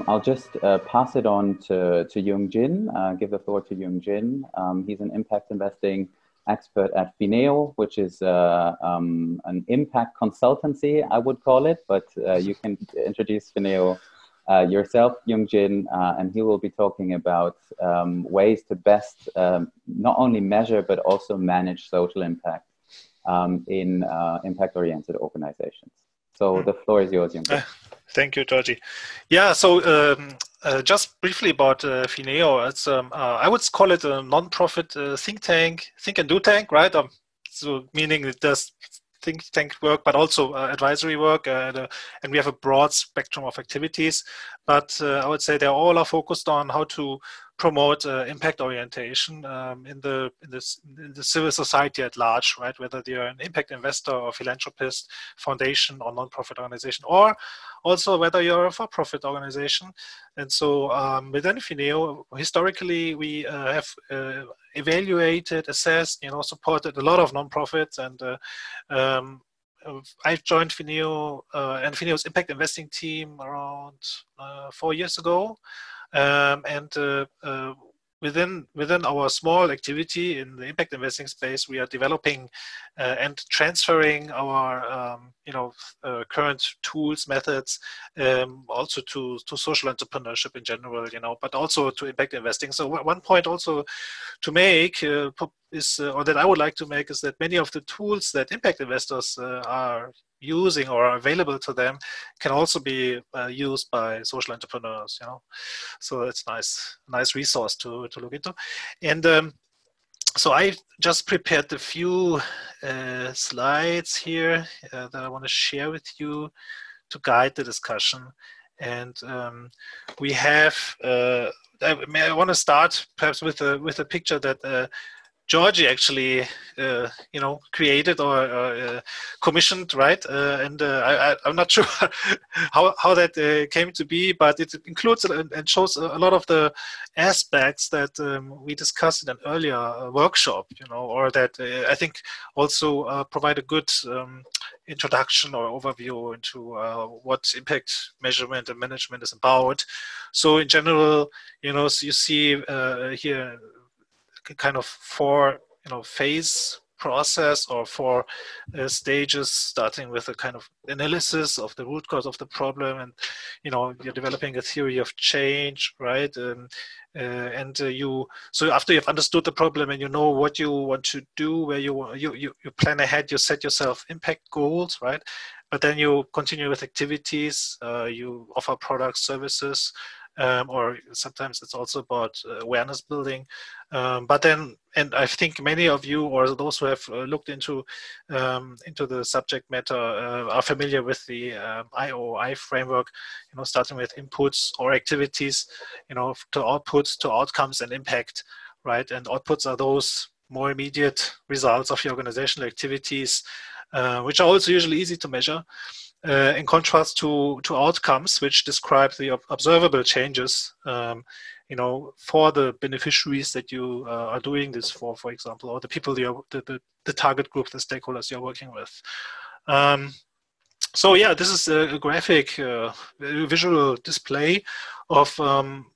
I'll just pass it on to Young-jin, give the floor to Young-jin. He's an impact investing expert at PHINEO, which is an impact consultancy, I would call it, but you can introduce PHINEO yourself, Young-jin, and he will be talking about ways to best not only measure, but also manage social impact in impact-oriented organizations. So the floor is yours, Young-jin. Thank you, Gorgi. Yeah, so just briefly about PHINEO. It's I would call it a non-profit think tank, think and do tank, right? So meaning it does think tank work, but also advisory work, and we have a broad spectrum of activities. But I would say they all are focused on how to promote impact orientation in the civil society at large, right? Whether you're an impact investor or philanthropist, foundation or non-profit organization, or also whether you're a for-profit organization. And so within PHINEO, historically, we have evaluated, assessed, supported a lot of non-profits, and I joined PHINEO and PHINEO's impact investing team around 4 years ago. Within our small activity in the impact investing space, we are developing and transferring our current tools, methods, also to social entrepreneurship in general, but also to impact investing. So one point also to make is, or that I would like to make, is that many of the tools that impact investors are using or are available to them can also be used by social entrepreneurs, so it's nice resource to look into. And so I just prepared a few slides here that I want to share with you to guide the discussion. And we have I want to start perhaps with a picture that Gorgi actually, created or commissioned, right? I'm not sure how that came to be, but it includes and shows a lot of the aspects that we discussed in an earlier workshop, or that I think also provide a good introduction or overview into what impact measurement and management is about. So in general, so you see here kind of 4 phase process, or 4 stages, starting with a kind of analysis of the root cause of the problem, and you're developing a theory of change, right? So after you've understood the problem and you know what you want to do, where you plan ahead, you set yourself impact goals, right? But then you continue with activities, you offer products, services, or sometimes it's also about awareness building. But then, and I think many of you, or those who have looked into the subject matter, are familiar with the IOI framework, starting with inputs or activities, to outputs, to outcomes and impact, right? And outputs are those more immediate results of your organizational activities, which are also usually easy to measure. In contrast to outcomes, which describe the observable changes, for the beneficiaries that you are doing this for example, or the people the target group, the stakeholders you're working with. So yeah, this is a graphic, visual display of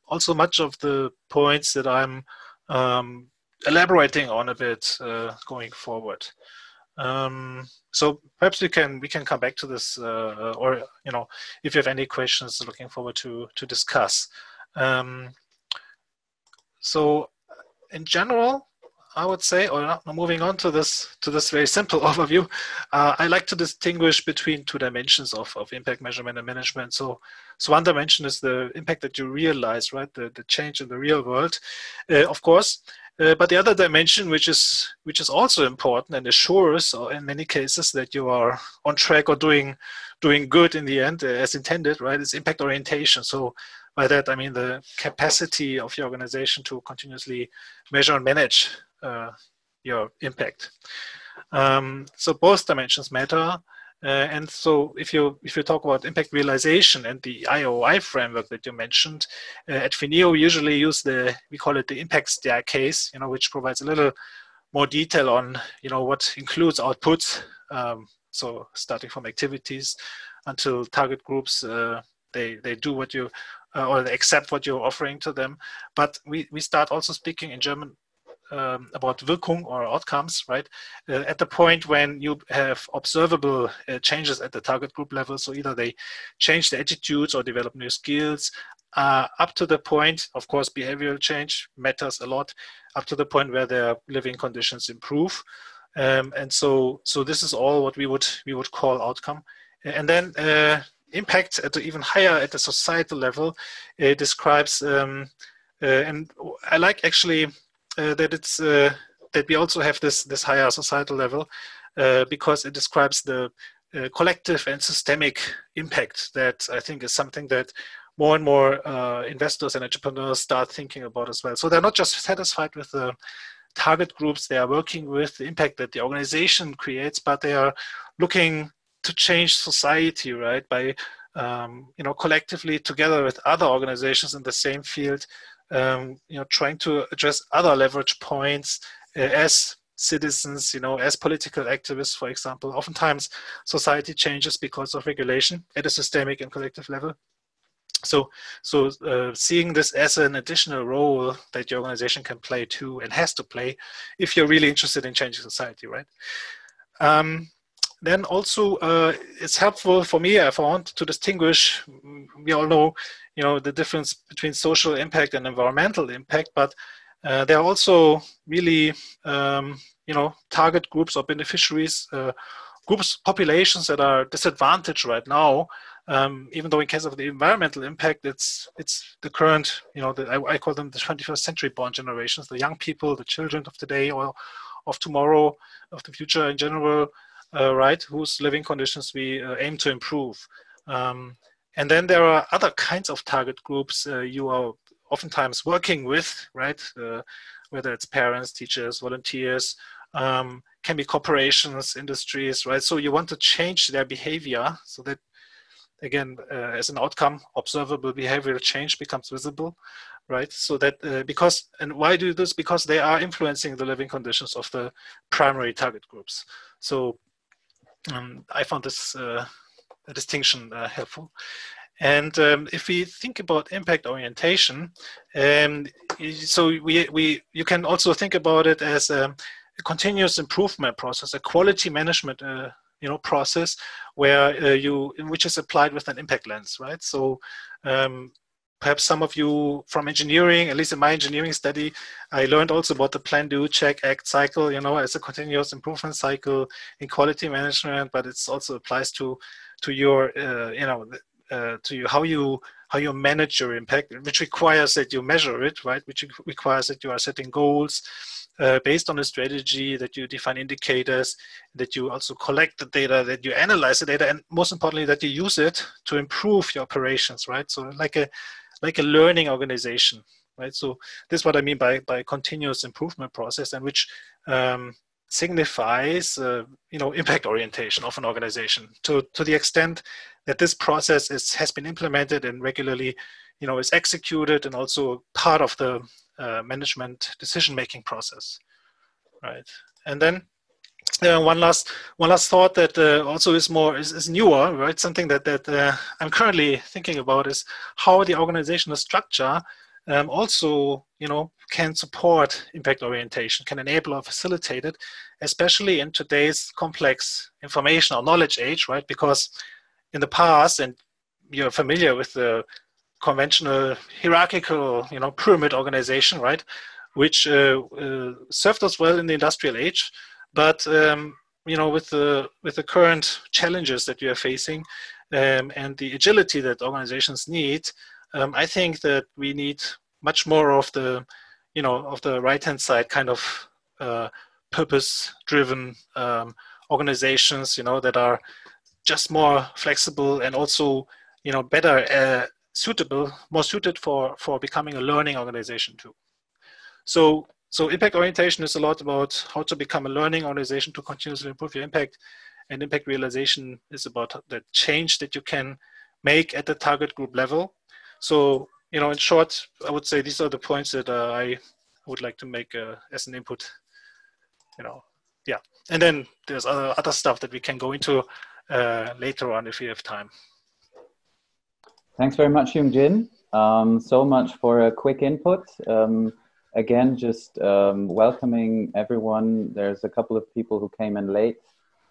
also much of the points that I'm elaborating on a bit going forward. So perhaps we can come back to this, or if you have any questions, looking forward to discuss. So in general, I would say, or moving on to this very simple overview, I like to distinguish between 2 dimensions of impact measurement and management. So one dimension is the impact that you realize, right? The change in the real world, of course. But the other dimension, which is also important and assures, or in many cases, that you are on track or doing good in the end as intended, right? Is impact orientation. So by that I mean the capacity of your organization to continuously measure and manage your impact. So both dimensions matter. And so if you talk about impact realization and the IOI framework that you mentioned, at PHINEO we usually use we call it the impact staircase, which provides a little more detail on, what includes outputs. So starting from activities until target groups, they do what you or they accept what you're offering to them. But we start also speaking in German about Wirkung or outcomes, right? At the point when you have observable changes at the target group level, so either they change their attitudes or develop new skills, up to the point, of course, behavioral change matters a lot, up to the point where their living conditions improve. And so this is all what we would call outcome. And then impact at the even higher at the societal level describes, and I like actually that it's that we also have this higher societal level because it describes the collective and systemic impact that I think is something that more and more investors and entrepreneurs start thinking about as well. So they're not just satisfied with the target groups they are working with, the impact that the organization creates, but they are looking to change society, right? By collectively together with other organizations in the same field, trying to address other leverage points as citizens, as political activists, for example. Oftentimes, society changes because of regulation at a systemic and collective level. So seeing this as an additional role that your organization can play too and has to play if you're really interested in changing society, right? Then also it's helpful for me if I want to distinguish, we all know, the difference between social impact and environmental impact, but there are also really, target groups or beneficiaries, populations that are disadvantaged right now. Even though in case of the environmental impact, it's the current, I call them the 21st century born generations, the young people, the children of today or of tomorrow, of the future in general, right, whose living conditions we aim to improve. And then there are other kinds of target groups you are oftentimes working with, right, whether it's parents, teachers, volunteers, can be corporations, industries, right? So you want to change their behavior so that, again, as an outcome, observable behavioral change becomes visible, right? So that and why do this? Because they are influencing the living conditions of the primary target groups. So I found this distinction helpful. And if we think about impact orientation, so you can also think about it as a continuous improvement process, a quality management process where which is applied with an impact lens, right? So perhaps some of you from engineering, at least in my engineering study, I learned also about the plan, do, check, act cycle, as a continuous improvement cycle in quality management, but it also applies to your, to you, how you manage your impact, which requires that you measure it, right? Which requires that you are setting goals based on a strategy, that you define indicators, that you also collect the data, that you analyze the data, and most importantly, that you use it to improve your operations, right? So like a learning organization, right? So this is what I mean by continuous improvement process, and which signifies, impact orientation of an organization to the extent that this process has been implemented and regularly, is executed and also part of the management decision-making process, right? And then one last thought that also is newer, right? Something that I'm currently thinking about is how the organizational structure also, can support impact orientation, can enable or facilitate it, especially in today's complex information or knowledge age, right? Because in the past, and you're familiar with the conventional hierarchical, pyramid organization, right? Which served us well in the industrial age, but with the current challenges that you are facing and the agility that organizations need, I think that we need much more of the, of the right-hand side kind of purpose-driven organizations, that are just more flexible and also, better more suited for becoming a learning organization too. So impact orientation is a lot about how to become a learning organization to continuously improve your impact, and impact realization is about the change that you can make at the target group level. So, in short, I would say these are the points that I would like to make as an input, yeah. And then there's other stuff that we can go into later on if we have time. Thanks very much, Young-jin. so much for a quick input. Again, just welcoming everyone. There's a couple of people who came in late.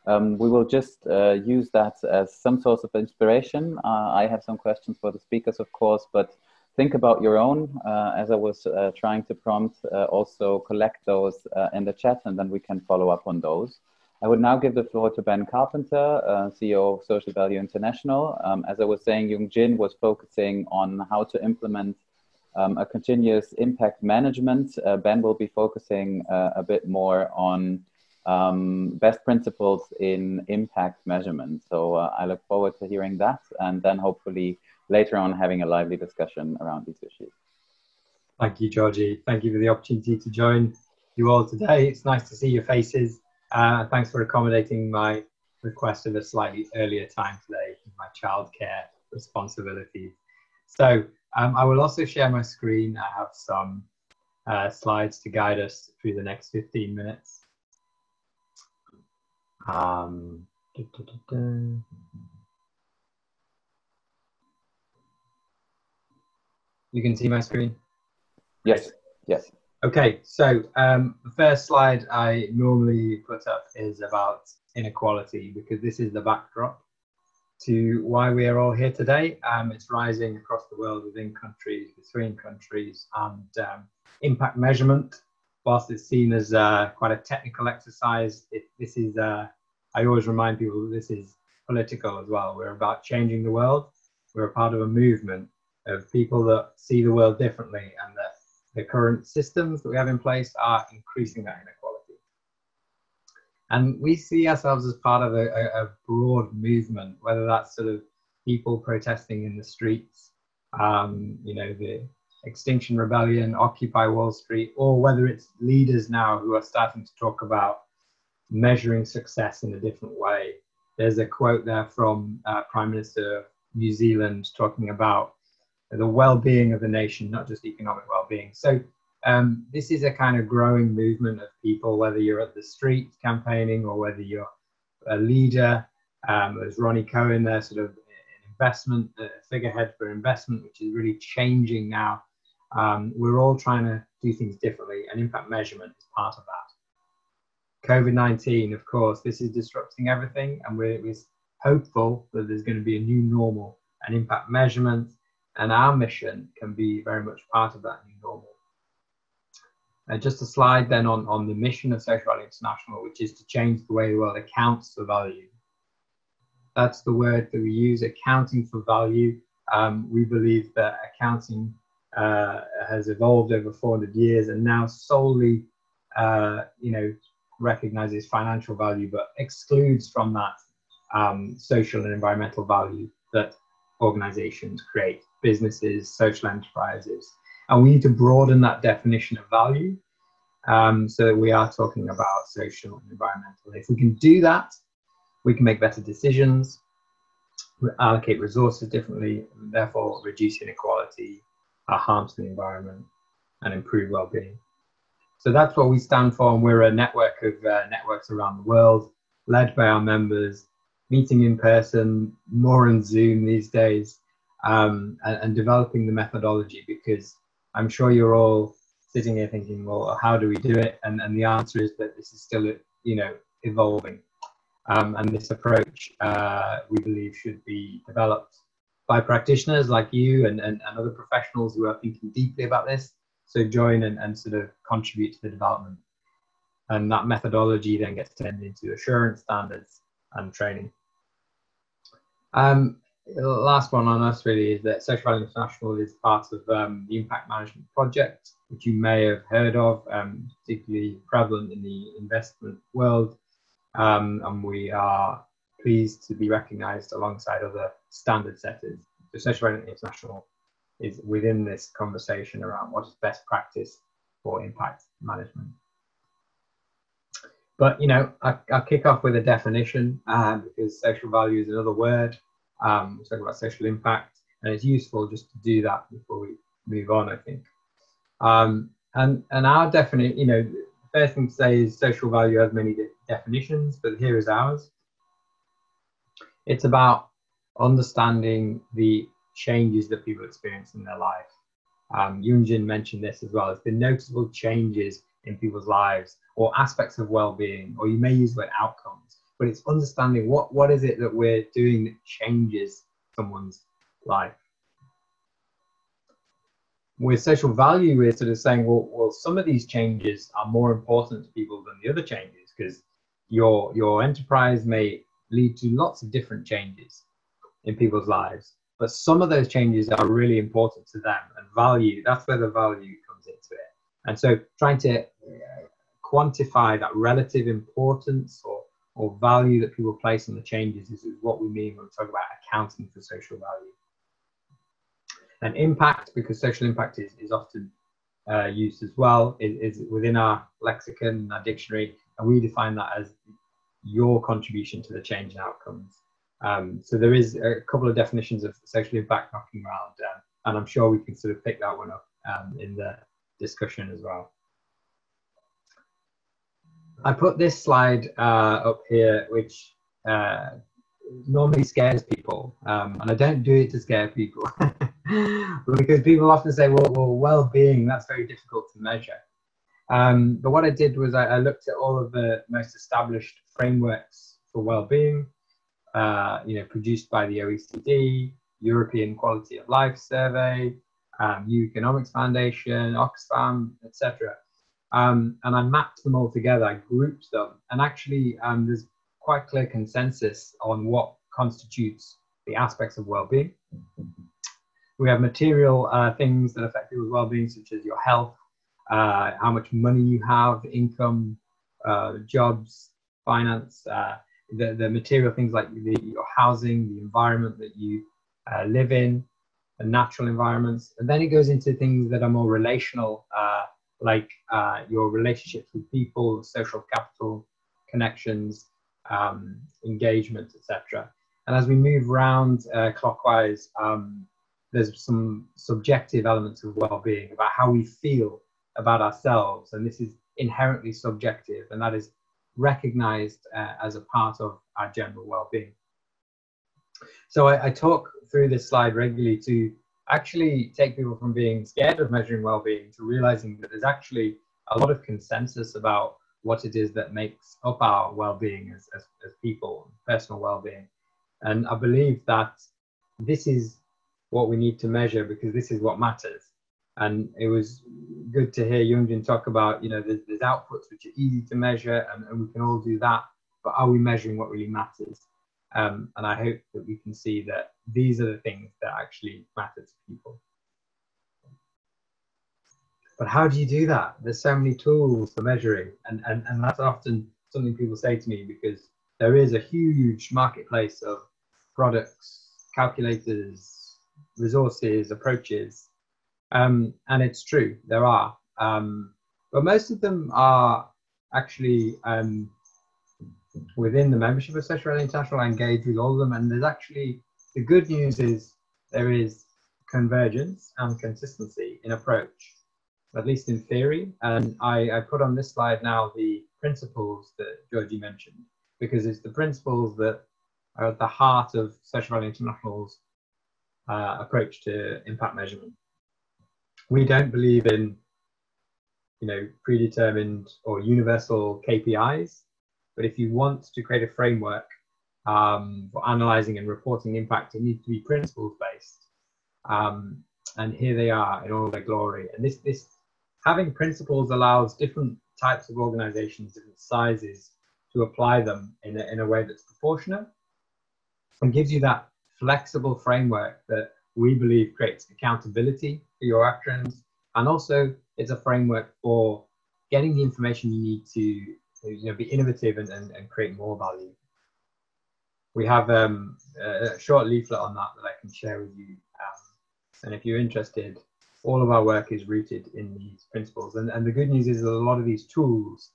We will just use that as some source of inspiration. I have some questions for the speakers, of course, but think about your own. As I was trying to prompt, also collect those in the chat, and then we can follow up on those. I would now give the floor to Ben Carpenter, CEO of Social Value International. As I was saying, Young-jin was focusing on how to implement a continuous impact management. Ben will be focusing a bit more on best principles in impact measurement. So I look forward to hearing that, and then hopefully later on having a lively discussion around these issues. Thank you, Gorgi. Thank you for the opportunity to join you all today. It's nice to see your faces. Thanks for accommodating my request of a slightly earlier time today with my childcare responsibilities. So I will also share my screen. I have some slides to guide us through the next 15 minutes. You can see my screen? Yes, yes. Okay, so the first slide I normally put up is about inequality, because this is the backdrop to why we are all here today. It's rising across the world, within countries, between countries, and impact measurement, whilst it's seen as quite a technical exercise, this is, I always remind people that this is political as well. We're about changing the world. We're a part of a movement of people that see the world differently, and that the current systems that we have in place are increasing that inequality. And we see ourselves as part of a broad movement, whether that's sort of people protesting in the streets, you know, the Extinction Rebellion, Occupy Wall Street, or whether it's leaders now who are starting to talk about measuring success in a different way. There's a quote there from Prime Minister of New Zealand talking about the well-being of the nation, not just economic well-being. So this is a kind of growing movement of people, whether you're at the street campaigning or whether you're a leader. There's Ronnie Cohen there, sort of an investment, a figurehead for investment, which is really changing now. We're all trying to do things differently, and impact measurement is part of that. COVID-19, of course, this is disrupting everything, and we're hopeful that there's going to be a new normal, and impact measurement and our mission can be very much part of that new normal. Just a slide then on the mission of Social Value International, which is to change the way the world accounts for value. That's the word that we use, accounting for value. We believe that accounting has evolved over 400 years and now solely, you know, recognizes financial value, but excludes from that social and environmental value that organizations create, businesses, social enterprises. And we need to broaden that definition of value so that we are talking about social and environmental. If we can do that, we can make better decisions, allocate resources differently, and therefore reduce inequality, harm to the environment, and improve well-being. So that's what we stand for, and we're a network of networks around the world, led by our members, meeting in person, more on Zoom these days, and developing the methodology, because I'm sure you're all sitting here thinking, well, how do we do it? And the answer is that this is still, you know, evolving. And this approach, we believe, should be developed by practitioners like you and other professionals who are thinking deeply about this. So join and sort of contribute to the development. And that methodology then gets turned into assurance standards and training. The last one on us really is that Social Value International is part of the Impact Management Project, which you may have heard of, particularly prevalent in the investment world. And we are pleased to be recognized alongside other standard setters. So Social Value International is within this conversation around what is best practice for impact management. But, you know, I'll kick off with a definition because social value is another word. We're talking about social impact, and it's useful just to do that before we move on, I think. And our definition, you know, the first thing to say is social value has many definitions, but here is ours. It's about understanding the changes that people experience in their life. Young-jin mentioned this as well, as the noticeable changes in people's lives or aspects of well-being, or you may use the word outcomes, but it's understanding what is it that we're doing that changes someone's life. With social value, we're sort of saying, well, some of these changes are more important to people than the other changes, because your enterprise may lead to lots of different changes in people's lives, but some of those changes are really important to them, and value, that's where the value comes into it. And so trying to quantify that relative importance or value that people place on the changes is what we mean when we talk about accounting for social value. And impact, because social impact is often used as well, is within our lexicon, our dictionary, and we define that as your contribution to the change in outcomes. So there is a couple of definitions of social impact knocking around, and I'm sure we can sort of pick that one up in the discussion as well. I put this slide up here, which normally scares people, and I don't do it to scare people, because people often say, well-being, that's very difficult to measure. But what I did was I looked at all of the most established frameworks for well-being, produced by the OECD, European Quality of Life Survey, EU Economics Foundation, Oxfam, etc. And I mapped them all together, I grouped them, and actually there's quite clear consensus on what constitutes the aspects of well-being. We have material things that affect people's well-being, such as your health, how much money you have, income, jobs, finance, the material things like your housing, the environment that you live in, the natural environments. And then it goes into things that are more relational, like your relationships with people, social capital, connections, engagement, etc. And as we move round clockwise, there's some subjective elements of well-being about how we feel about ourselves, and this is inherently subjective, and that is recognized as a part of our general well-being. So I talk through this slide regularly to actually take people from being scared of measuring well-being to realizing that there's actually a lot of consensus about what it is that makes up our well-being as people, personal well-being. And I believe that this is what we need to measure, because this is what matters. And it was good to hear Young-jin talk about, there's outputs which are easy to measure, and we can all do that, but are we measuring what really matters? And I hope that we can see that these are the things that actually matter to people. But how do you do that? There's so many tools for measuring, and that's often something people say to me, because there is a huge marketplace of products, calculators, resources, approaches, and it's true, there are, but most of them are actually within the membership of Social Value International. I engage with all of them, and there's actually, the good news is there is convergence and consistency in approach, at least in theory. And I put on this slide now the principles that Gorgi mentioned, because it's the principles that are at the heart of Social Value International's approach to impact measurement. We don't believe in, predetermined or universal KPIs, but if you want to create a framework for analyzing and reporting impact, it needs to be principles based. And here they are in all their glory. And this having principles allows different types of organizations, different sizes, to apply them in a way that's proportionate, and gives you that flexible framework that we believe creates accountability for your actions, and also it's a framework for getting the information you need to be innovative and create more value. We have a short leaflet on that I can share with you, and if you're interested, all of our work is rooted in these principles, and the good news is that a lot of these tools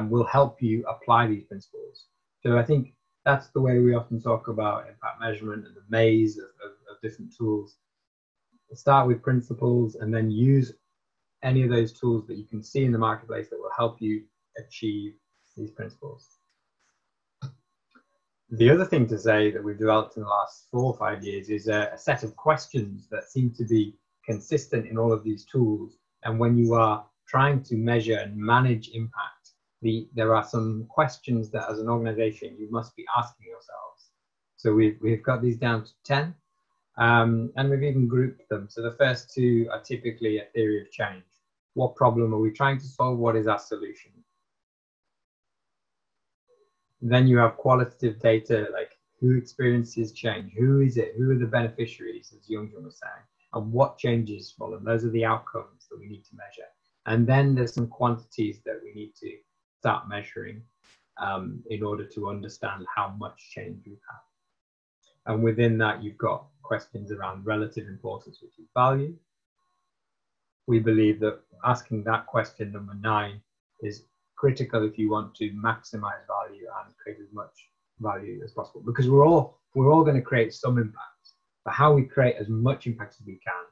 will help you apply these principles. So I think that's the way we often talk about impact measurement and the maze of different tools. Start with principles and then use any of those tools that you can see in the marketplace that will help you achieve these principles. The other thing to say that we've developed in the last 4 or 5 years is a set of questions that seem to be consistent in all of these tools. And when you are trying to measure and manage impact, there are some questions that as an organization you must be asking yourselves. So we've got these down to 10, and we've even grouped them. So the first 2 are typically a theory of change. What problem are we trying to solve? What is our solution? Then you have qualitative data, like who experiences change? Who is it? Who are the beneficiaries, as Young-jin was saying? And what changes follow? Those are the outcomes that we need to measure. And then there's some quantities that we need to start measuring in order to understand how much change we've had. And within that, you've got questions around relative importance, which is value. We believe that asking that question, number 9, is critical if you want to maximize value and create as much value as possible, because we're all going to create some impact, but how we create as much impact as we can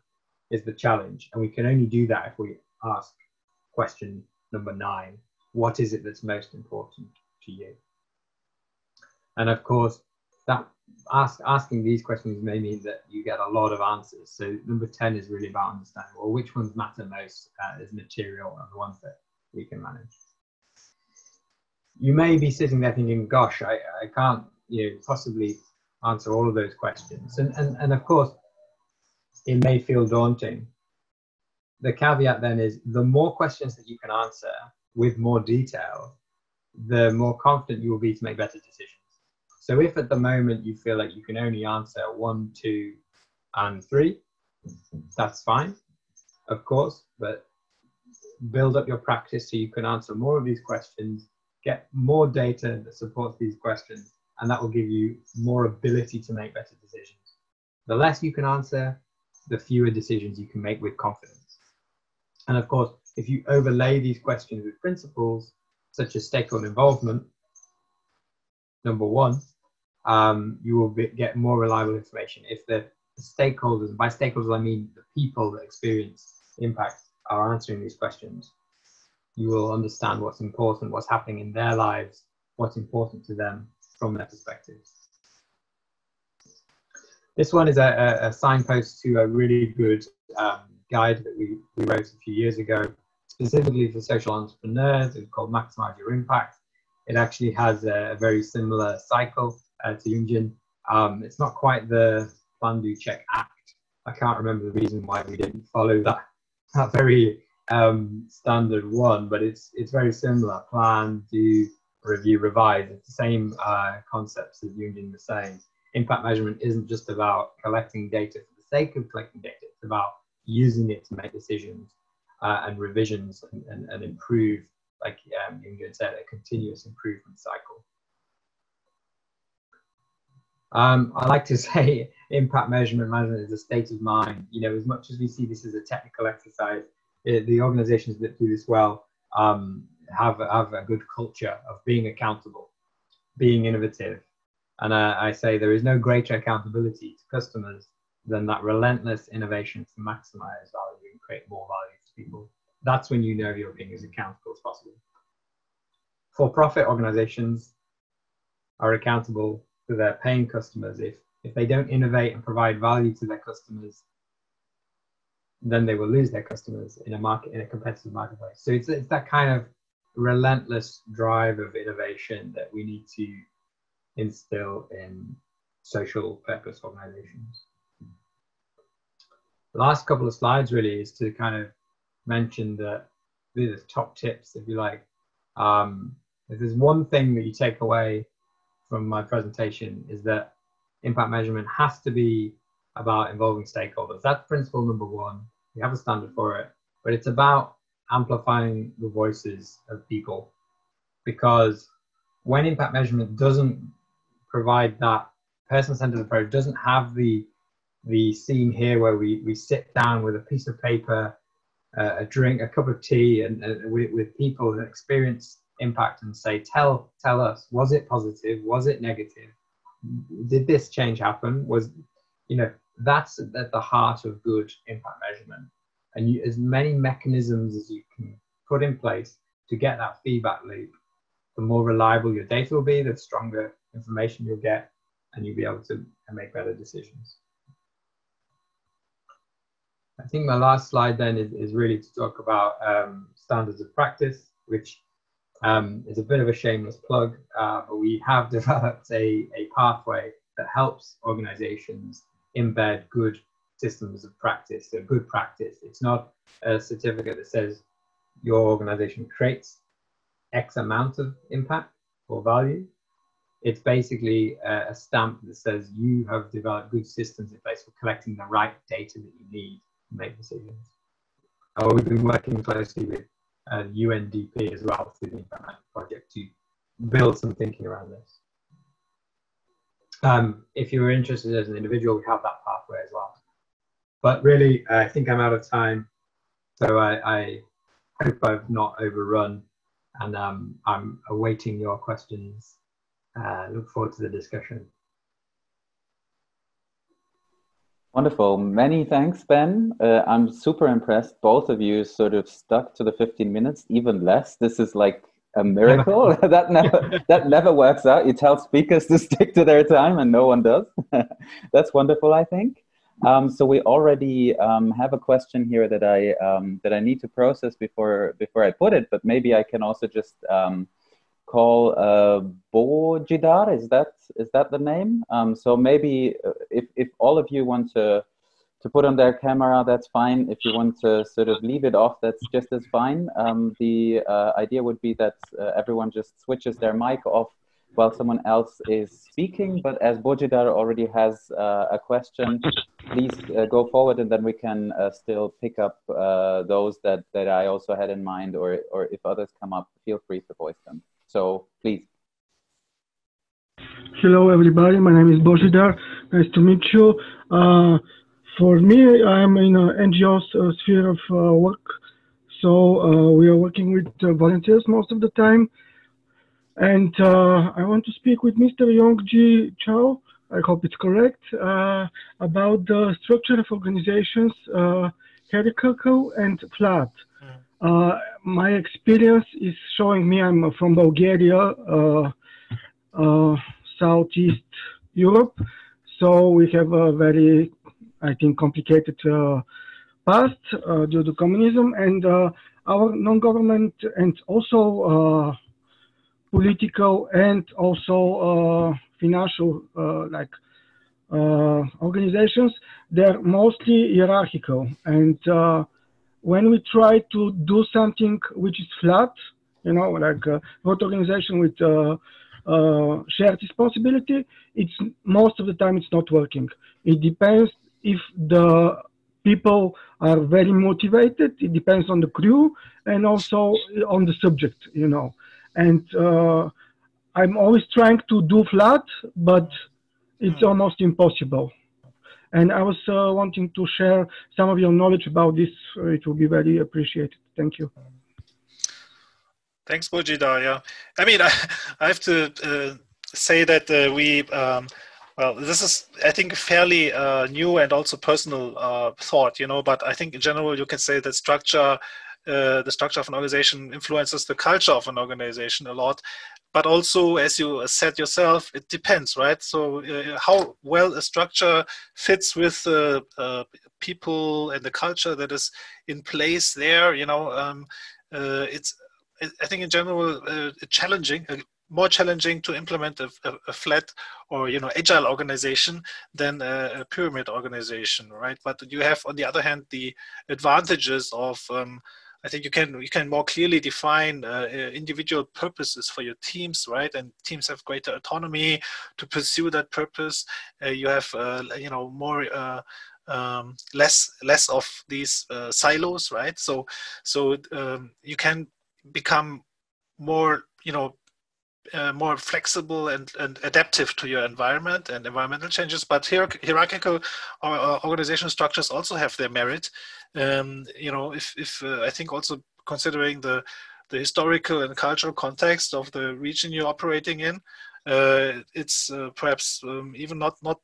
is the challenge, and we can only do that if we ask question number 9: what is it that's most important to you? And of course, that asking these questions may mean that you get a lot of answers. So number 10 is really about understanding, well, which ones matter most as material and the ones that we can manage. You may be sitting there thinking, gosh, I can't possibly answer all of those questions. And of course, it may feel daunting. The caveat then is the more questions that you can answer with more detail, the more confident you will be to make better decisions. So if at the moment you feel like you can only answer 1, 2, and 3, that's fine, of course, but build up your practice so you can answer more of these questions, get more data that supports these questions, and that will give you more ability to make better decisions. The less you can answer, the fewer decisions you can make with confidence. And of course, if you overlay these questions with principles such as stakeholder involvement, number 1, you will get more reliable information. If the stakeholders, and by stakeholders I mean the people that experience impact, are answering these questions, you will understand what's important, what's happening in their lives, what's important to them from their perspectives. This one is a signpost to a really good guide that we wrote a few years ago, specifically for social entrepreneurs. It's called Maximize Your Impact. It actually has a very similar cycle to Young-jin. It's not quite the plan, do, check, act. I can't remember the reason why we didn't follow that very standard one, but it's very similar. Plan, do, review, revise. It's the same concepts as Young-jin was saying. Impact measurement isn't just about collecting data for the sake of collecting data. It's about using it to make decisions and revisions and improve, like Young-jin said, a continuous improvement cycle. I like to say impact management is a state of mind. As much as we see this as a technical exercise, the organizations that do this well have a good culture of being accountable, being innovative. And I say there is no greater accountability to customers than that relentless innovation to maximize value and create more value to people. That's when you know you're being as accountable as possible. For-profit organizations are accountable to their paying customers. If they don't innovate and provide value to their customers, then they will lose their customers in a competitive marketplace. So it's that kind of relentless drive of innovation that we need to instill in social purpose organizations. The last couple of slides really is to kind of mention the top tips, if you like. If there's one thing that you take away from my presentation, is that impact measurement has to be about involving stakeholders. That's principle number 1. We have a standard for it, but it's about amplifying the voices of people, because when impact measurement doesn't provide that person-centered approach, doesn't have the scene here where we sit down with a piece of paper, a drink, a cup of tea, and with people that experience impact and say, tell us, was it positive? Was it negative? Did this change happen? That's at the heart of good impact measurement. And as many mechanisms as you can put in place to get that feedback loop, the more reliable your data will be, the stronger information you'll get, and you'll be able to make better decisions. I think my last slide then is really to talk about standards of practice, which is a bit of a shameless plug, but we have developed a pathway that helps organizations embed good systems of practice, a good practice. It's not a certificate that says your organization creates X amount of impact or value. It's basically a stamp that says you have developed good systems in place for collecting the right data that you need to make decisions. We've been working closely with UNDP as well through the Investment project to build some thinking around this. If you were interested as an individual, we have that pathway as well. But really, I think I'm out of time, so I hope I've not overrun, and I'm awaiting your questions. Look forward to the discussion. Wonderful. Many thanks, Ben. I'm super impressed. Both of you sort of stuck to the 15 minutes, even less. This is like a miracle. that never works out. You tell speakers to stick to their time and no one does. That's wonderful, I think. So we already have a question here that I need to process before I put it, but maybe I can also just call Bojidar. Is that the name? So maybe if all of you want to put on their camera, that's fine. If you want to sort of leave it off, that's just as fine. The idea would be that everyone just switches their mic off while someone else is speaking. But as Bojidar already has a question, please go forward, and then we can still pick up those that I also had in mind, or if others come up, feel free to voice them. So please. Hello, everybody. My name is Bojidar. Nice to meet you. For me, I'm in an NGO sphere of work. So we are working with volunteers most of the time. And I want to speak with Mr. Young-jin Choi, I hope it's correct, about the structure of organizations, hierarchical and flat. My experience is showing me, I'm from Bulgaria, Southeast Europe, so we have a very, I think, complicated past due to communism, and our non-government and also political and also financial organizations, they're mostly hierarchical, and when we try to do something which is flat, you know, like what organization with shared responsibility, it's most of the time it's not working. It depends if the people are very motivated. It depends on the crew and also on the subject, you know. And I'm always trying to do flat, but it's almost impossible. And I was wanting to share some of your knowledge about this. It will be very appreciated. Thank you. Thanks, Bojidar. Yeah, I mean, I have to say that well, this is, I think, fairly new and also personal thought, you know. But I think in general, you can say that the structure of an organization influences the culture of an organization a lot. But also, as you said yourself, it depends, right? So how well a structure fits with people and the culture that is in place there, you know, it's, I think in general, more challenging to implement a flat or, you know, agile organization than a pyramid organization, right? But you have, on the other hand, the advantages of I think you can more clearly define individual purposes for your teams, right? And teams have greater autonomy to pursue that purpose. You have you know, more less of these silos, right? So you can become more, you know, more flexible and adaptive to your environment and environmental changes. But hierarchical organizational structures also have their merit. You know, if I think also considering the historical and cultural context of the region you're operating in, it's perhaps even not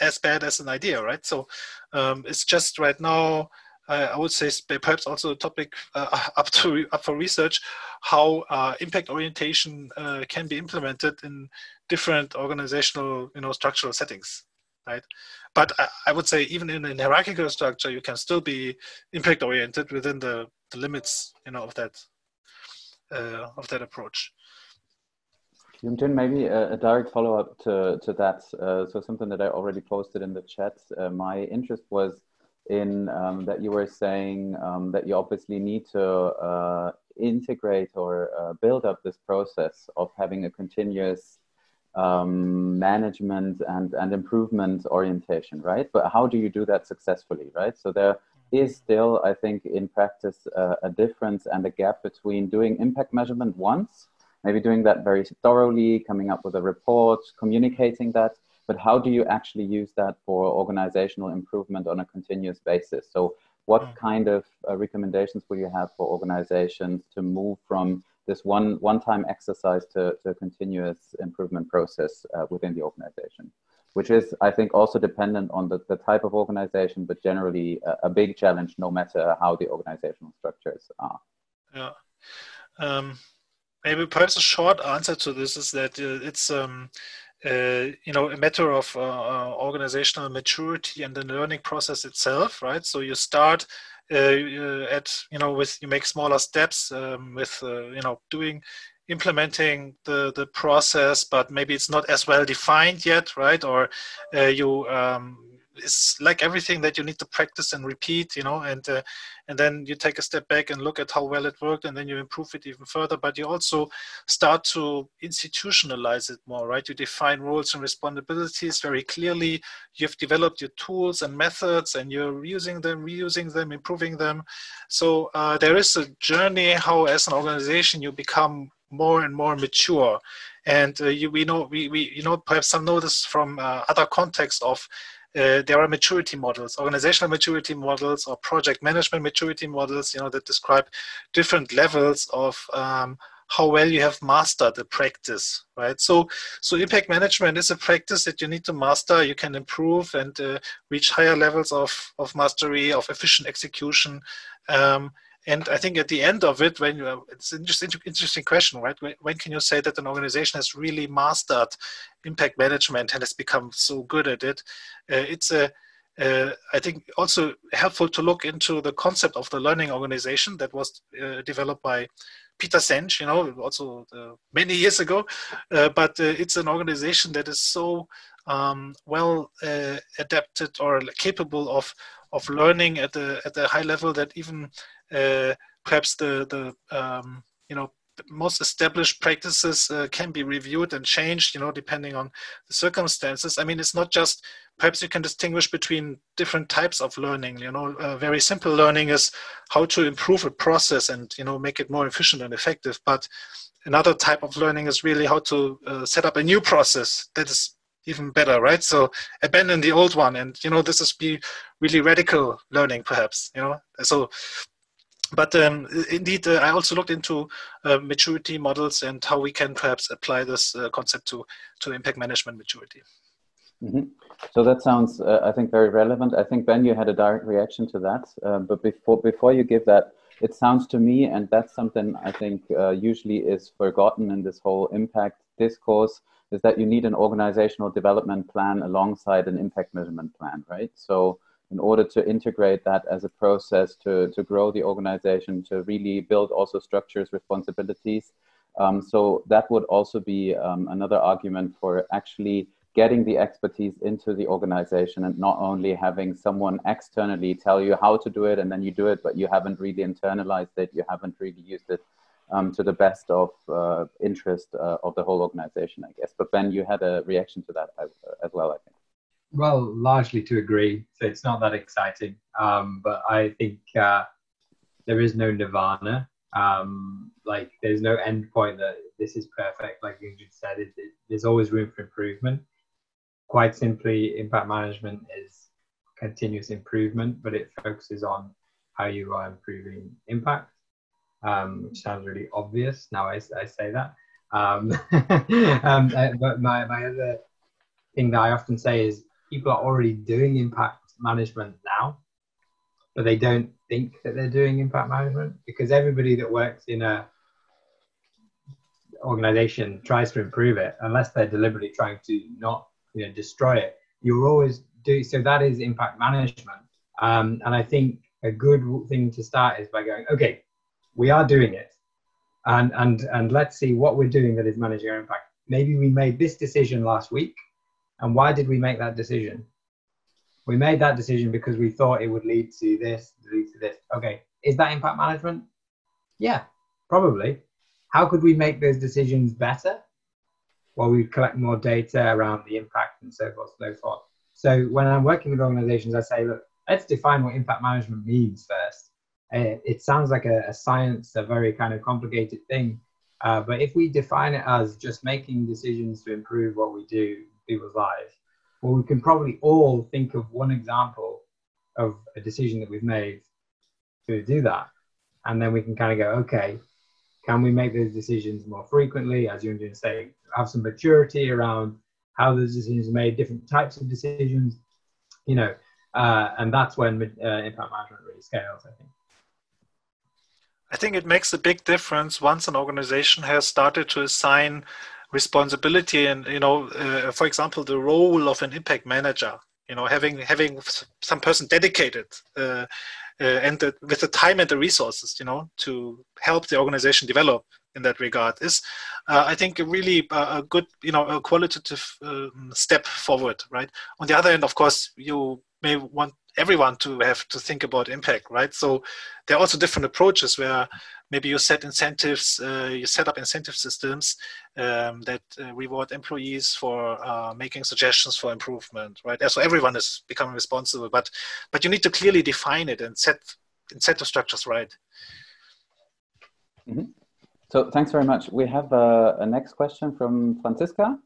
as bad as an idea, right? So it's just right now I would say perhaps also a topic up for research, how impact orientation can be implemented in different organizational, structural settings, right? But I would say even in a hierarchical structure, you can still be impact oriented within the limits, of that approach. Young-jin, maybe a direct follow-up to that. So something that I already posted in the chat. My interest was in that you were saying that you obviously need to integrate or build up this process of having a continuous management and improvement orientation, right? But how do you do that successfully, right? So there is still, I think, in practice, a difference and a gap between doing impact measurement once, maybe doing that very thoroughly, coming up with a report, communicating that, but how do you actually use that for organizational improvement on a continuous basis? So what kind of recommendations will you have for organizations to move from this one-time exercise to a continuous improvement process within the organization, which is, I think, also dependent on the type of organization, but generally a big challenge no matter how the organizational structures are. Yeah. Maybe perhaps a short answer to this is that it's a matter of organizational maturity and the learning process itself, right? So you start you make smaller steps with implementing the process, but maybe it's not as well defined yet, right? Or it's like everything that you need to practice and repeat, and then you take a step back and look at how well it worked, and then you improve it even further. But you also start to institutionalize it more, right? You define roles and responsibilities very clearly. You've developed your tools and methods, and you're using them, reusing them, improving them. So there is a journey how, as an organization, you become more and more mature. And perhaps some know this from other contexts of there are maturity models, organizational maturity models, or project management maturity models, that describe different levels of how well you have mastered the practice, right? So impact management is a practice that you need to master. You can improve and reach higher levels of mastery, of efficient execution. And I think at the end of it, it's an interesting question, right? When can you say that an organization has really mastered impact management and has become so good at it? It's I think also helpful to look into the concept of the learning organization that was developed by Peter Senge, also many years ago. But it's an organization that is so well adapted or capable of learning at a high level that even perhaps the most established practices can be reviewed and changed, depending on the circumstances. I mean, it's not just, perhaps you can distinguish between different types of learning. Very simple learning is how to improve a process and, make it more efficient and effective. But another type of learning is really how to set up a new process that is even better, right? So abandon the old one, and this is really radical learning, perhaps. But indeed, I also looked into maturity models and how we can perhaps apply this concept to impact management maturity. Mm-hmm. So that sounds, I think, very relevant. I think, Ben, you had a direct reaction to that. But before you give that, it sounds to me, and that's something I think usually is forgotten in this whole impact discourse, is that you need an organizational development plan alongside an impact measurement plan, right? So in order to integrate that as a process to grow the organization, to really build also structures, responsibilities. So that would also be another argument for actually getting the expertise into the organization and not only having someone externally tell you how to do it and then you do it, but you haven't really internalized it, you haven't really used it to the best of interest of the whole organization, I guess. But Ben, you had a reaction to that as well, I think. Well, largely to agree. So it's not that exciting, but I think there is no nirvana. Like there's no end point that this is perfect. Like you just said, there's always room for improvement. Quite simply, impact management is continuous improvement, but it focuses on how you are improving impact, which sounds really obvious now I say that. But my other thing that I often say is people are already doing impact management now, but they don't think that they're doing impact management, because everybody that works in a organization tries to improve it, unless they're deliberately trying to not, destroy it. You're always doing, so that is impact management. And I think a good thing to start is by going, okay, we are doing it, and let's see what we're doing that is managing our impact. Maybe we made this decision last week, and why did we make that decision? We made that decision because we thought it would lead to this, lead to this. Okay, is that impact management? Yeah, probably. How could we make those decisions better? Well, we collect more data around the impact and so forth, so forth. So when I'm working with organizations, I say, look, let's define what impact management means first. It sounds like a science, a very kind of complicated thing. But if we define it as just making decisions to improve what we do in people's lives, well, we can probably all think of one example of a decision that we've made to do that. And then we can kind of go, okay, can we make those decisions more frequently? As Young-jin say, have some maturity around how those decisions are made, different types of decisions, and that's when impact management really scales, I think. I think it makes a big difference once an organization has started to assign responsibility and, for example, the role of an impact manager, having some person dedicated and with the time and the resources, to help the organization develop in that regard is, I think, a really a good, a qualitative step forward, right? On the other hand, of course, you may want everyone to have to think about impact, right? So there are also different approaches where maybe you set incentives, you set up incentive systems that reward employees for making suggestions for improvement, right? So everyone is becoming responsible, but you need to clearly define it and set incentive structures right. Mm-hmm. So thanks very much. We have a next question from Franziska.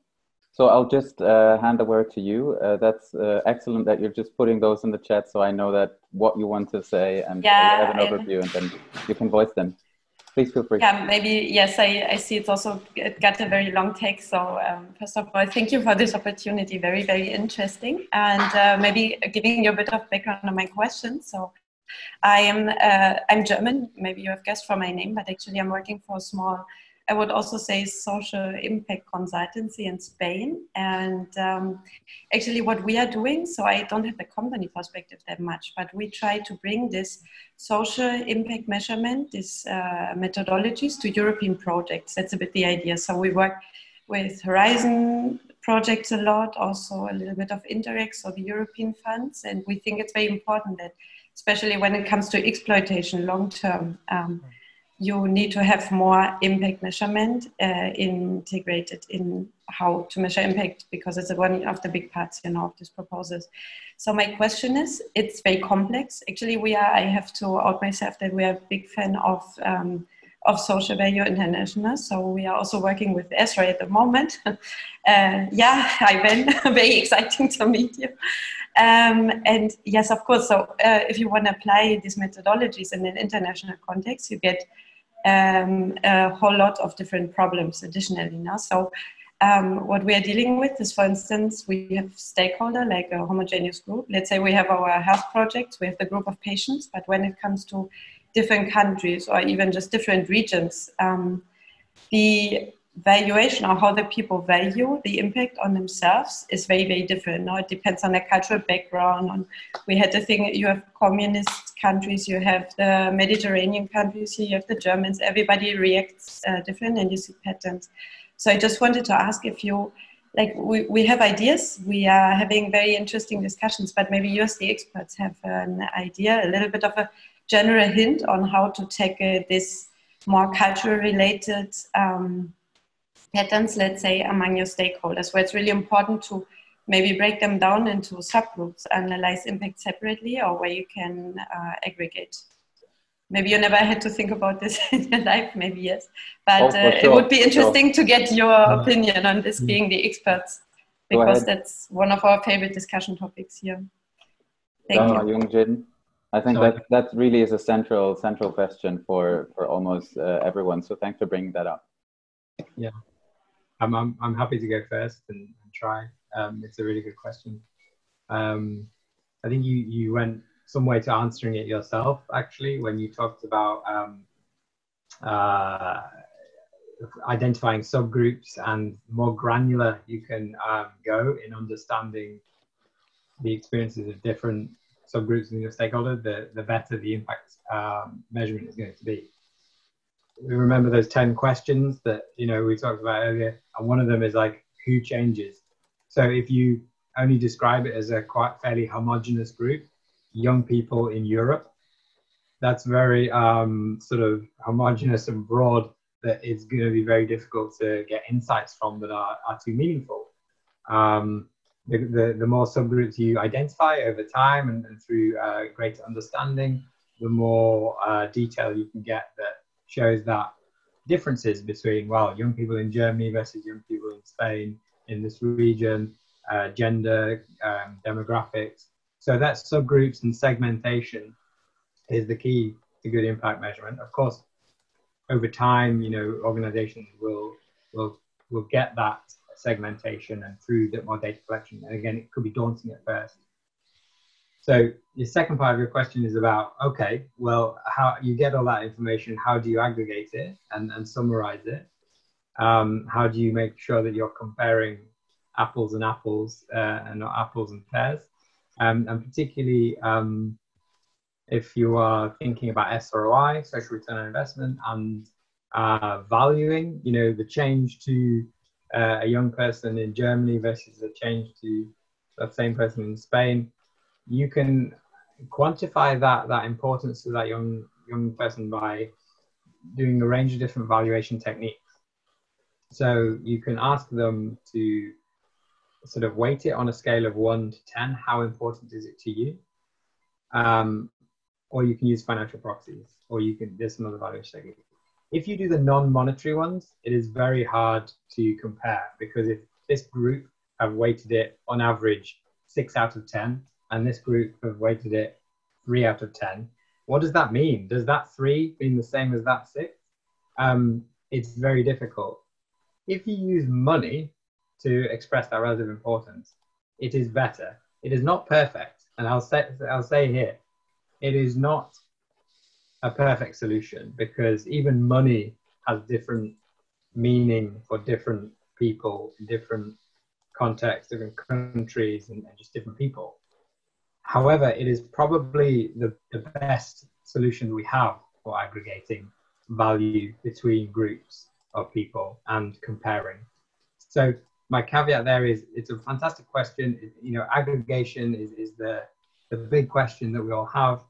So I'll just hand the word to you. That's excellent that you're just putting those in the chat, so I know that what you want to say, and you have an overview, and then you can voice them. Please feel free. Yeah, maybe, yes, I see it got a very long text. So first of all, thank you for this opportunity. Very, very interesting. And maybe giving you a bit of background on my question. So I'm German, maybe you have guessed from my name, but actually I'm working for a small, I would also say, social impact consultancy in Spain. And actually what we are doing, so I don't have the company perspective that much, but we try to bring this social impact measurement, these methodologies to European projects. That's a bit the idea. So we work with Horizon projects a lot, also a little bit of EUInterreg, so the European funds. And we think it's very important that, especially when it comes to exploitation long-term, you need to have more impact measurement integrated in how to measure impact, because it's one of the big parts, of these proposals. So my question is, it's very complex. Actually, I have to out myself that we are a big fan of Social Value International. So we are also working with ESRA at the moment. Hi Ben, very exciting to meet you. And yes, of course, so if you want to apply these methodologies in an international context, you get a whole lot of different problems additionally now. So what we are dealing with is, for instance, we have stakeholder like a homogeneous group. Let's say we have our health projects, we have the group of patients, but when it comes to different countries or even just different regions, the valuation or how the people value the impact on themselves is very, very different. Now it depends on their cultural background. We had the thing, you have communist countries, you have the Mediterranean countries, you have the Germans, everybody reacts different, and you see patterns. So I just wanted to ask if you, we have ideas, we are having very interesting discussions, but maybe you as the experts have an idea, a little bit of a general hint on how to tackle this more cultural related patterns, let's say, among your stakeholders, where it's really important to maybe break them down into subgroups, analyze impact separately, or where you can aggregate. Maybe you never had to think about this in your life, maybe yes. But sure, it would be interesting to get your opinion on this, being the experts, because that's one of our favorite discussion topics here. Thank you. Young-jin. I think that really is a central question for almost everyone. So thanks for bringing that up. Yeah. I'm happy to go first and try. It's a really good question. I think you went some way to answering it yourself, actually, when you talked about identifying subgroups, and more granular you can go in understanding the experiences of different subgroups in your stakeholder, the better the impact measurement is going to be. We remember those 10 questions that, you know, we talked about earlier, and one of them is like, who changes? So if you only describe it as a quite fairly homogeneous group, young people in Europe, that's very sort of homogeneous and broad, that it's going to be very difficult to get insights from that are too meaningful. The more subgroups you identify over time and through greater understanding, the more detail you can get that shows that differences between, well, young people in Germany versus young people in Spain, in this region, gender, demographics. So that subgroups and segmentation is the key to good impact measurement. Of course, over time, you know, organizations will get that segmentation and through more data collection. And again, it could be daunting at first. So the second part of your question is about, okay, well, how you get all that information, how do you aggregate it and summarize it? How do you make sure that you're comparing apples and apples and not apples and pears? And particularly if you are thinking about SROI, social return on investment, and valuing, you know, the change to a young person in Germany versus the change to that same person in Spain, you can quantify that importance to that young person by doing a range of different valuation techniques. So you can ask them to sort of weight it on a scale of 1 to 10. How important is it to you? Or you can use financial proxies, or there's some other valuation techniques. If you do the non-monetary ones, it is very hard to compare, because if this group have weighted it on average 6 out of 10, and this group have weighted it 3 out of 10, what does that mean? Does that 3 mean the same as that 6? It's very difficult. If you use money to express that relative importance, it is better. It is not perfect, and I'll say here, it is not a perfect solution, because even money has different meaning for different people, different contexts, different countries, and just different people. However, it is probably the best solution we have for aggregating value between groups of people and comparing. So my caveat there is, it's a fantastic question. You know, aggregation is the big question that we all have.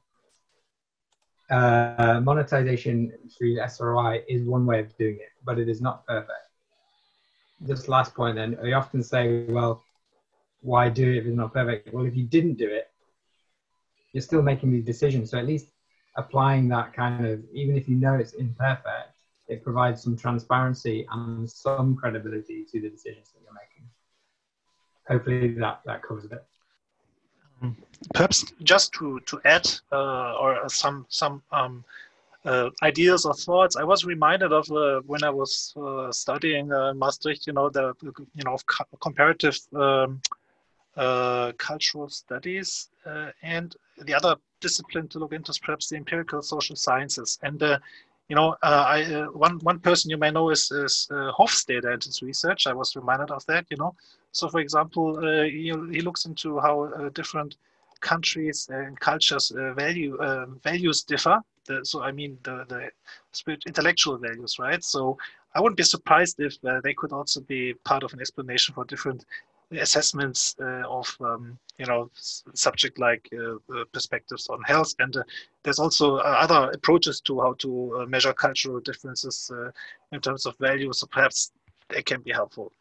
Monetization through SROI is one way of doing it, but it is not perfect. Just last point then, we often say, well, why do it if it's not perfect? Well, if you didn't do it, you're still making these decisions. So at least applying that kind of, even if you know it's imperfect, it provides some transparency and some credibility to the decisions that you're making. Hopefully that covers a bit. Perhaps just to add or some ideas or thoughts, I was reminded of when I was studying Maastricht, comparative cultural studies, and the other discipline to look into is perhaps the empirical social sciences. And one person you may know is Hofstede and his research. I was reminded of that. So for example, he looks into how different countries and cultures values differ. So I mean the intellectual values, right? So I wouldn't be surprised if they could also be part of an explanation for different assessments of subject like perspectives on health. And there's also other approaches to how to measure cultural differences in terms of values. So perhaps they can be helpful.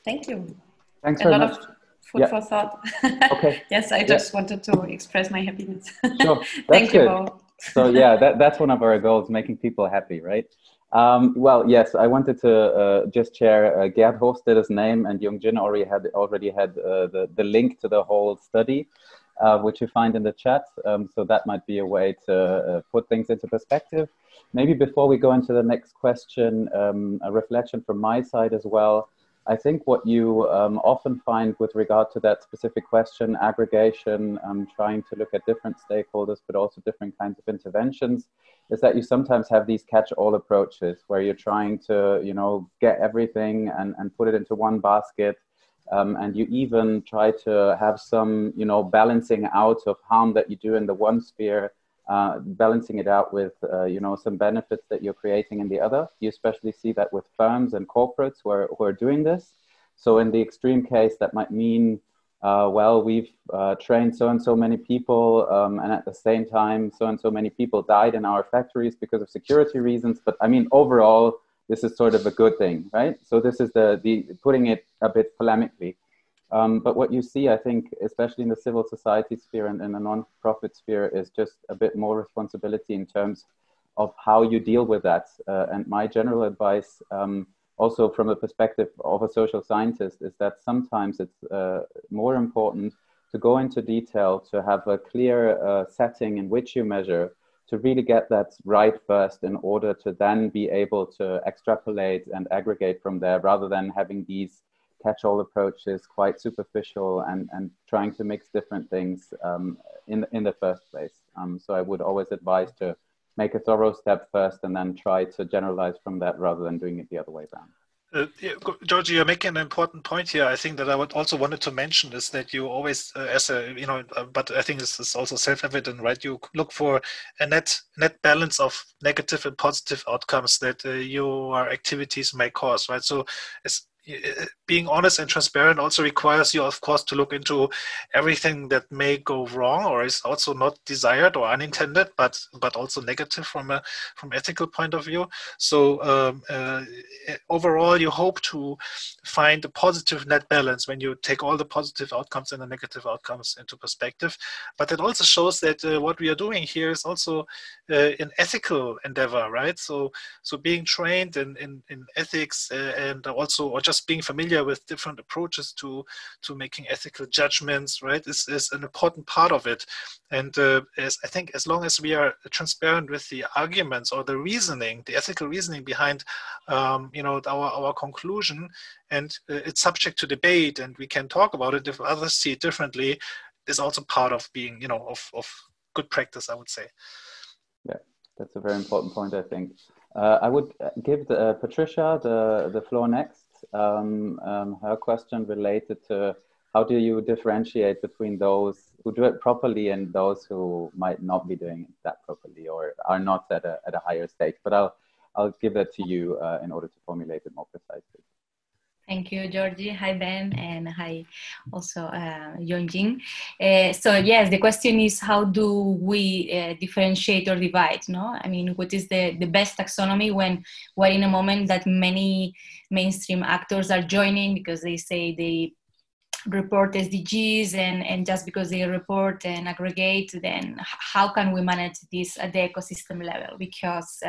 Thank you. Thanks very much. Food for thought. Okay. Yes, I just wanted to express my happiness. Sure, that's Thank good. You both. So yeah, that's one of our goals, making people happy, right? Well, yes, I wanted to just share Gerd Hofstede's name, and Young-jin already had the link to the whole study, which you find in the chat. So that might be a way to put things into perspective. Maybe before we go into the next question, a reflection from my side as well. I think what you often find with regard to that specific question, aggregation, trying to look at different stakeholders, but also different kinds of interventions, is that you sometimes have these catch-all approaches where you're trying to, you know, get everything and put it into one basket. And you even try to have some, you know, balancing out of harm that you do in the one sphere, balancing it out with, you know, some benefits that you're creating in the other. You especially see that with firms and corporates who are doing this. So in the extreme case, that might mean, well, we've trained so-and-so many people, and at the same time, so-and-so many people died in our factories because of security reasons. But I mean, overall, this is sort of a good thing, right? So this is the putting it a bit polemically. But what you see, I think, especially in the civil society sphere and in the non-profit sphere, is just a bit more responsibility in terms of how you deal with that. And my general advice, also from a perspective of a social scientist, is that sometimes it's more important to go into detail, to have a clear setting in which you measure, to really get that right first in order to then be able to extrapolate and aggregate from there, rather than having these catch-all approaches, quite superficial, and trying to mix different things in the first place. So I would always advise to make a thorough step first and then try to generalize from that rather than doing it the other way around. Gorgi, you're making an important point here. I think that I would also wanted to mention is that you always, but I think this is also self-evident, right? You look for a net balance of negative and positive outcomes that your activities may cause, right? So being honest and transparent also requires you, of course, to look into everything that may go wrong or is also not desired or unintended, but also negative from ethical point of view. So overall, you hope to find a positive net balance when you take all the positive outcomes and the negative outcomes into perspective. But it also shows that what we are doing here is also an ethical endeavor, right? So being trained in ethics and also, or just being familiar with different approaches to making ethical judgments, right, is an important part of it. And I think as long as we are transparent with the arguments or the reasoning, the ethical reasoning behind, our conclusion, and it's subject to debate, and we can talk about it if others see it differently, is also part of being, of good practice, I would say. Yeah, that's a very important point, I think. I would give Patricia the floor next. Her question related to how do you differentiate between those who do it properly and those who might not be doing that properly or are not at a higher stage. But I'll give that to you in order to formulate it more precisely. Thank you, Gorgi. Hi, Ben, and hi also Young-jin. So yes, the question is, how do we differentiate or divide? No, I mean, what is the best taxonomy when we're in a moment that many mainstream actors are joining because they say they report SDGs, and just because they report and aggregate, then how can we manage this at the ecosystem level? Because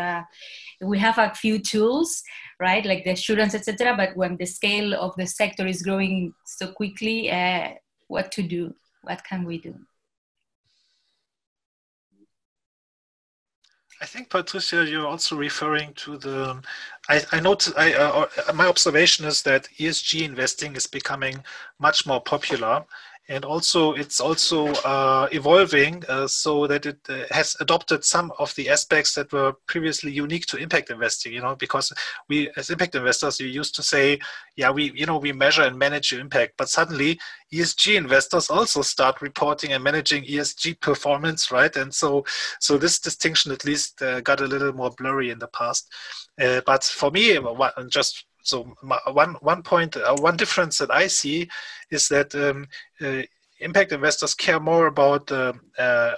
we have a few tools, right, like the assurance, etc. But when the scale of the sector is growing so quickly, what to do? What can we do? I think, Patricia, you're also referring to the. I noticed. My observation is that ESG investing is becoming much more popular, and also it's also evolving so that it has adopted some of the aspects that were previously unique to impact investing. Because we, as impact investors, we used to say, yeah, we measure and manage your impact, but suddenly ESG investors also start reporting and managing ESG performance, right? And so this distinction at least got a little more blurry in the past. But for me, one difference that I see is that impact investors care more about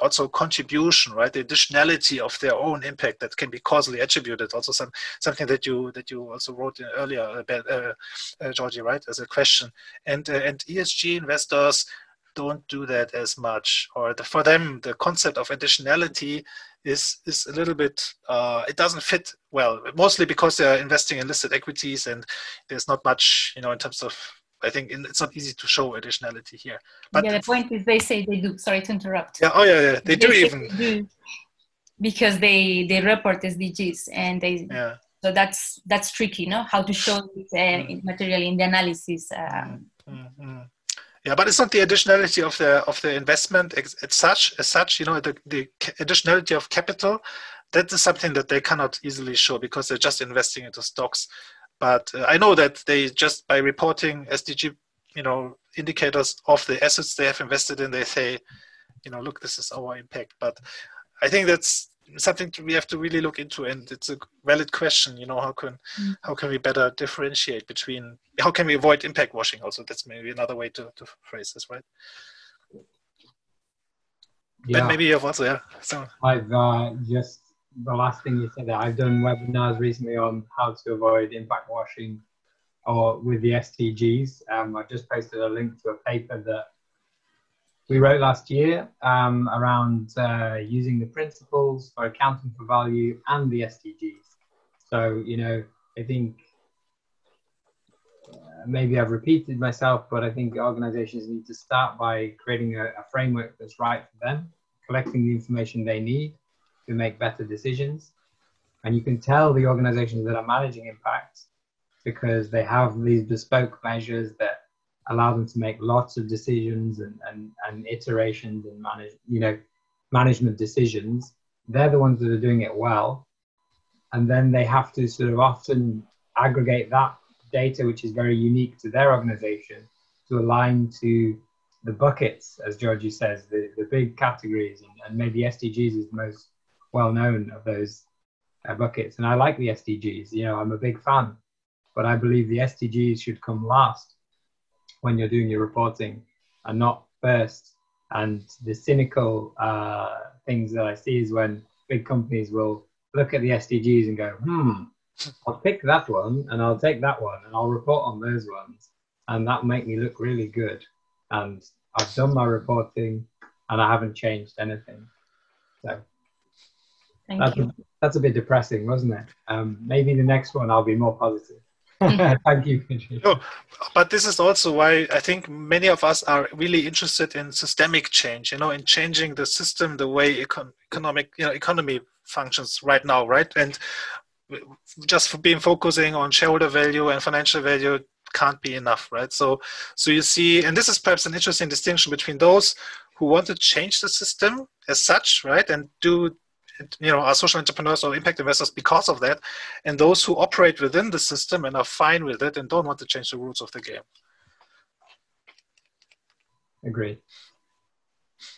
also contribution, right? The additionality of their own impact that can be causally attributed. Also something that you also wrote in earlier, Gorgi, right, as a question. And ESG investors don't do that as much, or for them the concept of additionality is a little bit it doesn't fit well, mostly because they're investing in listed equities and there's not much in terms of, I think it's not easy to show additionality here. But yeah, the point is they say they do. Sorry to interrupt. Yeah, they do even. They do because they report SDGs and they. Yeah. So that's tricky, no? How to show it material in the analysis. Yeah, but it's not the additionality of the investment as such. You know, the additionality of capital. That is something that they cannot easily show because they're just investing into stocks. But I know that they just by reporting SDG, you know, indicators of the assets they have invested in, they say, you know, look, this is our impact. But I think that's something we have to really look into, and it's a valid question. You know, how can we better differentiate between? How can we avoid impact washing? Also, that's maybe another way to phrase this, right? Yeah. Ben, maybe you have also, yeah. So I've just the last thing you said there. I've done webinars recently on how to avoid impact washing, or with the SDGs. I've just posted a link to a paper that we wrote last year around using the principles for accounting for value and the SDGs. So, you know, I think maybe I've repeated myself, but I think organizations need to start by creating a framework that's right for them, collecting the information they need to make better decisions. And you can tell the organizations that are managing impact because they have these bespoke measures that allow them to make lots of decisions and iterations and management decisions. They're the ones that are doing it well. And then they have to sort of often aggregate that data, which is very unique to their organization, to align to the buckets, as Georgie says, the big categories. And maybe SDGs is the most well-known of those buckets. And I like the SDGs, you know, I'm a big fan, but I believe the SDGs should come last when you're doing your reporting and not first. And the cynical things that I see is when big companies will look at the SDGs and go, I'll pick that one and I'll take that one and I'll report on those ones. And that'll make me look really good. And I've done my reporting and I haven't changed anything. So that's a bit depressing, wasn't it? Maybe the next one I'll be more positive. Thank you. No, but this is also why I think many of us are really interested in systemic change, you know, in changing the system, the way economy functions right now, right? And just for focusing on shareholder value and financial value can't be enough, right? So you see, and this is perhaps an interesting distinction between those who want to change the system as such, right, and do, you know, are social entrepreneurs or impact investors because of that, and those who operate within the system and are fine with it and don't want to change the rules of the game. Agreed.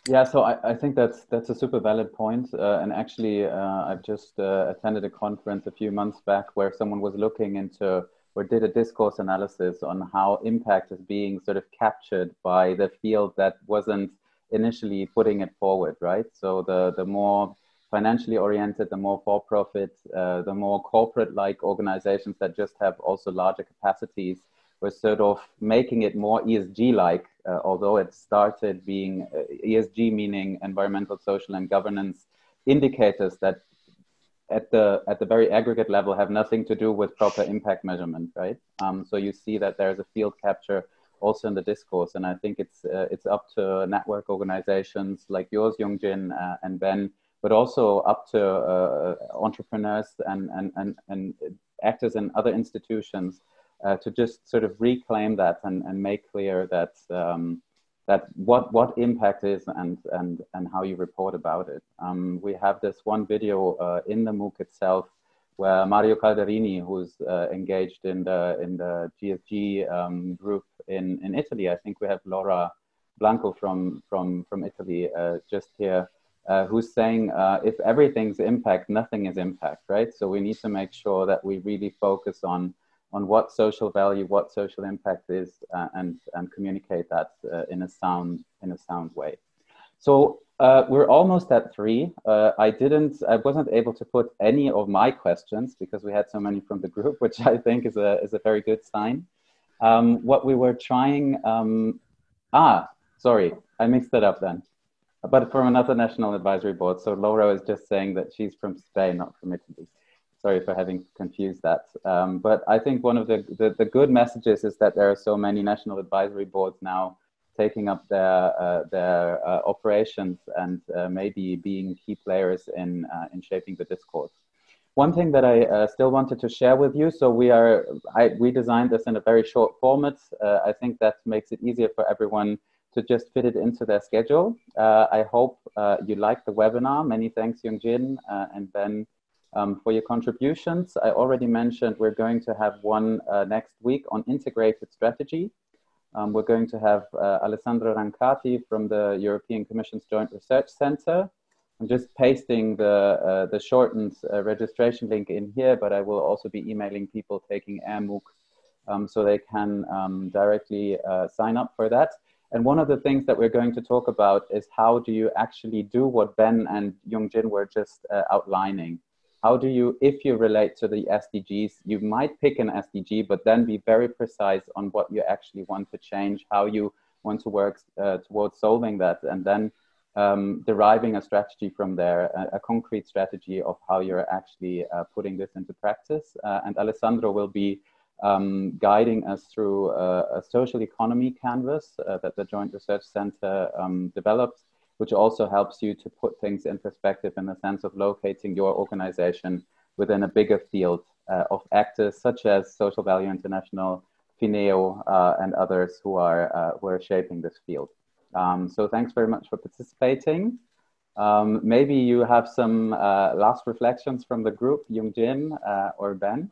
Yeah, so I think that's a super valid point. And actually, I've just attended a conference a few months back where someone was looking into or did a discourse analysis on how impact is being sort of captured by the field that wasn't initially putting it forward, right? So the more financially oriented, the more for-profit, the more corporate-like organizations that just have also larger capacities were sort of making it more ESG-like, although it started being ESG, meaning environmental, social, and governance indicators that at the very aggregate level have nothing to do with proper impact measurement, right? So you see that there's a field capture also in the discourse, and I think it's up to network organizations like yours, Young-jin and Ben, but also up to entrepreneurs and actors in other institutions to just sort of reclaim that and make clear that that what impact is and how you report about it. We have this one video in the MOOC itself where Mario Calderini, who's engaged in the GSG group in Italy. I think we have Laura Blanco from Italy just here, who's saying if everything's impact, nothing is impact, right? So we need to make sure that we really focus on what social value, what social impact is, and communicate that in a sound way. So we're almost at 3. I wasn't able to put any of my questions because we had so many from the group, which I think is a very good sign. What we were trying, sorry, I mixed it up then. But from another national advisory board. So Laura is just saying that she's from Spain, not from Italy. Sorry for having confused that. But I think one of the good messages is that there are so many national advisory boards now taking up their operations and maybe being key players in shaping the discourse. One thing that I still wanted to share with you, so we designed this in a very short format. I think that makes it easier for everyone to just fit it into their schedule. I hope you liked the webinar. Many thanks, Young-jin and Ben, for your contributions. I already mentioned we're going to have one next week on integrated strategy. We're going to have Alessandro Rancati from the European Commission's Joint Research Center. I'm just pasting the shortened registration link in here, but I will also be emailing people taking MOOC so they can directly sign up for that. And one of the things that we're going to talk about is how do you actually do what Ben and Young-jin were just outlining. How do you, if you relate to the SDGs, you might pick an SDG, but then be very precise on what you actually want to change, how you want to work towards solving that, and then deriving a strategy from there, a concrete strategy of how you're actually putting this into practice. And Alessandro will be guiding us through a social economy canvas that the Joint Research Center developed, which also helps you to put things in perspective in the sense of locating your organization within a bigger field of actors such as Social Value International, PHINEO, and others who are shaping this field. So thanks very much for participating. Maybe you have some last reflections from the group, Young-jin or Ben.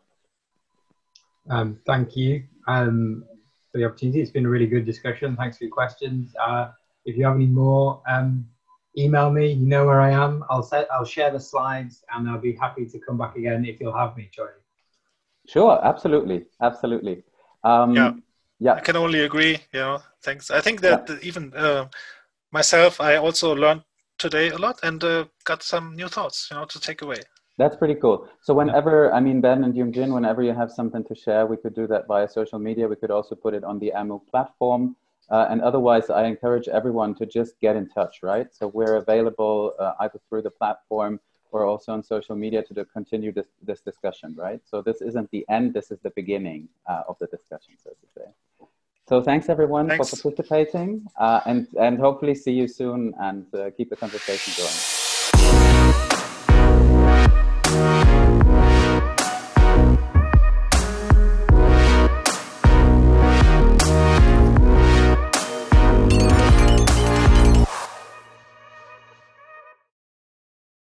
Thank you for the opportunity. It's been a really good discussion. Thanks for your questions. If you have any more, email me. You know where I am. I'll share the slides, and I'll be happy to come back again if you'll have me, Choi. Sure, absolutely, absolutely. Yeah, I can only agree. Thanks. I think that even myself, I also learned today a lot and got some new thoughts, to take away. That's pretty cool. So whenever, I mean, Ben and Young-jin, whenever you have something to share, we could do that via social media. We could also put it on the MOOC platform. And otherwise, I encourage everyone to just get in touch, right? So we're available either through the platform or also on social media to continue this discussion, right? So this isn't the end, this is the beginning of the discussion, so to say. So thanks everyone for participating and hopefully see you soon and keep the conversation going.